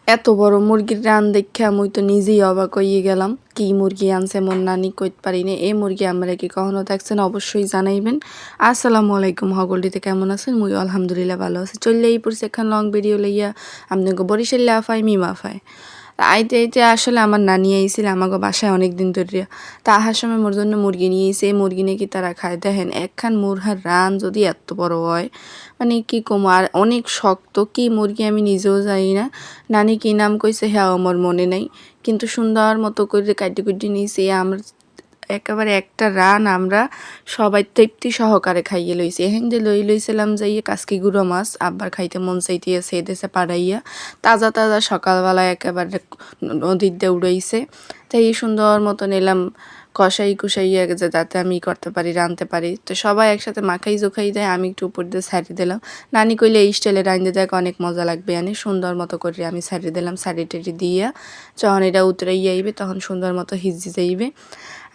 এত বড় মুরগির রান দেখা মুই তো নিজেই অবাক হয়ে গেলাম। কি মুরগি আনছে মোর নানি কইতে পারি না। এই মুরগি আমরা কি কখনো দেখছেন অবশ্যই জানাইবেন। আসসালামু আলাইকুম, হগলডিতে কেমন আছেন? মুই আলহামদুলিল্লাহ ভালো আছি। চললেই পড়ছে এখন লং ভিডিও লইয়া আপনাকে বরিশালে আফাই মিমা আফাই। আইতে আইতে আসলে আমার নানি আইছিল আমাকে বাসায় অনেক দিন ধরে। তা আসার সময় মোর জন্য মুরগি নিয়ে এসে এই মুরগি নাকি তারা খায়। দেখেন একখান মুরহার রান যদি এত বড় হয়, মানে কি কম। আর অনেক শক্ত, কি মুরগি আমি নিজেও জানি না। নানি কি নাম কইছে হ্যাঁ আমার মনে নাই, কিন্তু সুন্দর মতো করে কাটি কুটি নিয়েছে। আমরা একেবারে একটা রান আমরা সবাই তৃপ্তি সহকারে খাইয়ে লইছি। এহেন যে লইছিলাম যাইয়ে কাসকি গুঁড়ো মাছ আব্বার খাইতে মন চাইতেছে এদেশে পাড়াইয়া তাজা তাজা সকালবেলায় একেবারে নদীর দিয়ে উড়াইছে। তাই সুন্দর মতো নিলাম কষাই কুষাইয়া যে যাতে আমি করতে পারি, রাঁধতে পারি। তো সবাই একসাথে মাখাই জোখাই দেয়, আমি একটু উপর দিয়ে ছাড়ি দিলাম। নানি কইলে এই স্টাইলে রাঁধতে দেখ অনেক মজা লাগবে। আনি সুন্দর মতো করে আমি ছাড়ি দিলাম, ছাড়ি টেড়ি দিয়া যখন এটা উতরাইয়া আইবে তখন সুন্দর মতো হিজি যাইবে।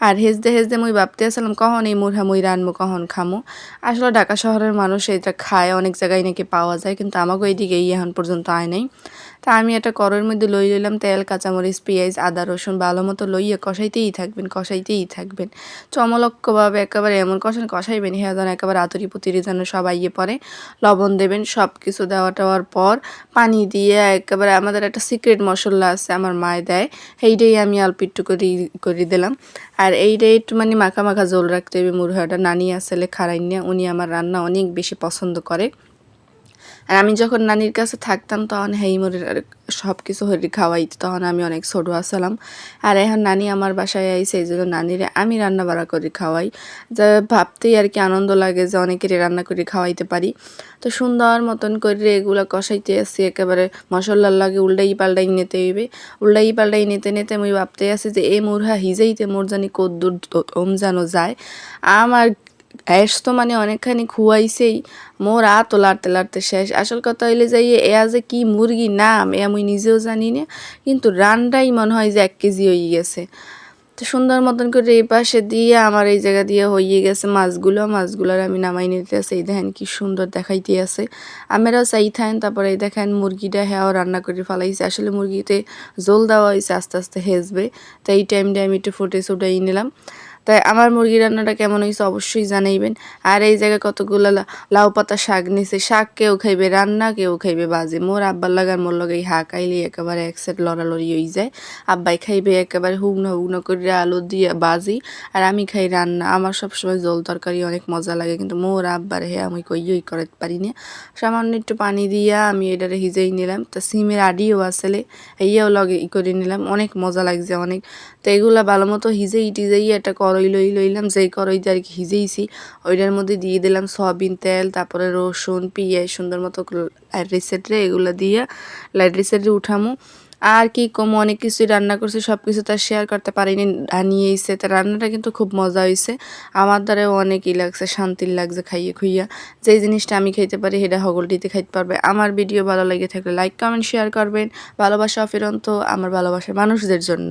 আর হেজদে হেজদে মুই ভাবতে আসলাম কখন এই মুরহা মুই রানবো, কখন খামো। আসলে ঢাকা শহরের মানুষ এটা খায়, অনেক জায়গায় নাকি পাওয়া যায়, কিন্তু আমাকে এইদিকে এখন পর্যন্ত আয় নাই। তা আমি একটা কড়াইয়ের মধ্যে লইলাম তেল, কাঁচামরিচ, পেঁয়াজ, আদা, রসুন ভালো মতো লইয়া কষাইতেই থাকবেন চমলক্কভাবে। একেবারে এমন কষাইবেন হ্যাঁ যেন একেবারে আতরি পুতিরি যেন সবাই পরে। লবণ দেবেন, সব কিছু দেওয়া টাওয়ার পর পানি দিয়ে একেবারে আমাদের একটা সিক্রেট মশলা আছে আমার মায় দেয়, সেইটাই আমি অল্প একটু করে দিলাম। আর এইটাই একটু মানে মাখা মাখা ঝোল রাখতে হবে। মুরহাটা নানি আসলে খারাই না, উনি আমার রান্না অনেক বেশি পছন্দ করে। আর আমি যখন নানির কাছে থাকতাম তখন হেইমুরের সব কিছু হরি খাওয়াইতো, তখন আমি অনেক ছোট আসলাম। আর এখন নানি আমার বাসায় আইসে, এই জন্য নানিরে আমি রান্না বাড়া করে খাওয়াই। যা ভাবতেই আর কি আনন্দ লাগে যে অনেকেরই রান্না করে খাওয়াইতে পারি। তো সুন্দর মতন করে এগুলো কষাইতে আসি, একেবারে মশলার লাগে উল্টাই পাল্টাই নিতে নিতে আমি ভাবতে আসি যে এই মুরহা হিজেইতে মোর জানি কদ্দুর জানো যায়। আমার গ্যাস তো মানে অনেকখানি খুয়াইছেই, মোর তো লাড়তে শেষ। আসল কথা হইলে যাইয়ে এয়া যে কি মুরগি নাম এ আমি নিজেও জানি না, কিন্তু রানটাই মনে হয় যে 1 কেজি হয়ে গেছে। তো সুন্দর মতন করে এই পাশে দিয়ে আমার এই জায়গা দিয়ে হয়ে গেছে মাছগুলোর আমি নামাই নিতে আসে। এই দেখেন কি সুন্দর দেখাইতে আছে, আমারও চাই থাকেন। তারপরে এই দেখেন মুরগিটা হ্যাঁ রান্না করে ফেলাইছে। আসলে মুরগিতে জল দেওয়া হয়েছে, আস্তে আস্তে হেজবে। তো এই টাইমটা আমি একটু ফুটেজ উঠাই নিলাম। তাই আমার মুরগি রান্নাটা কেমন হয়েছে অবশ্যই জানাইবেন। আর এই জায়গায় কতগুলো লাউ পাতা শাক নিছে, শাক কেউ খাইবে রান্না, কেউ খাইবে বাজে। মোর আব্বার লাগার মোর লগে খাইলে একেবারে এক সেট লড়ালড়ি হয়ে যায়। আব্বাই খাইবে একেবারে হুগনো করে আলু দিয়ে বাজি, আর আমি খাই রান্না। আমার সবসময় জল তরকারি অনেক মজা লাগে, কিন্তু মোর আব্বার আমি কইই করতে পারি না। সামান্য একটু পানি দিয়া আমি এটারে হিজেই নিলাম। তো সিমের আডিও আসলে এইয়াও লগে করে নিলাম, অনেক মজা লাগছে অনেক। তো এগুলা ভালো মতো টিজেই একটা কড়াই লইলাম, যেই কড়াইতে আর কি হিজেইছি ওইটার মধ্যে দিয়ে দিলাম সয়াবিন তেল, তারপরে রসুন পেঁয়াজ সুন্দর মতো লাইট এগুলো দিয়ে লাইট উঠামো। আর কি কম অনেক কিছুই রান্না করছি, সব কিছু তার শেয়ার করতে পারিনি, নিয়েছে। তা রান্নাটা কিন্তু খুব মজা হয়েছে, আমার দ্বারাও অনেকই লাগছে, শান্তির লাগছে খাইয়ে খুইয়া। যেই জিনিসটা আমি খাইতে পারি সেটা হগলটিতে খাইতে পারবে। আমার ভিডিও ভালো লেগে থাকলে লাইক কমেন্ট শেয়ার করবেন। ভালোবাসা অফিরন্ত আমার ভালোবাসার মানুষদের জন্য।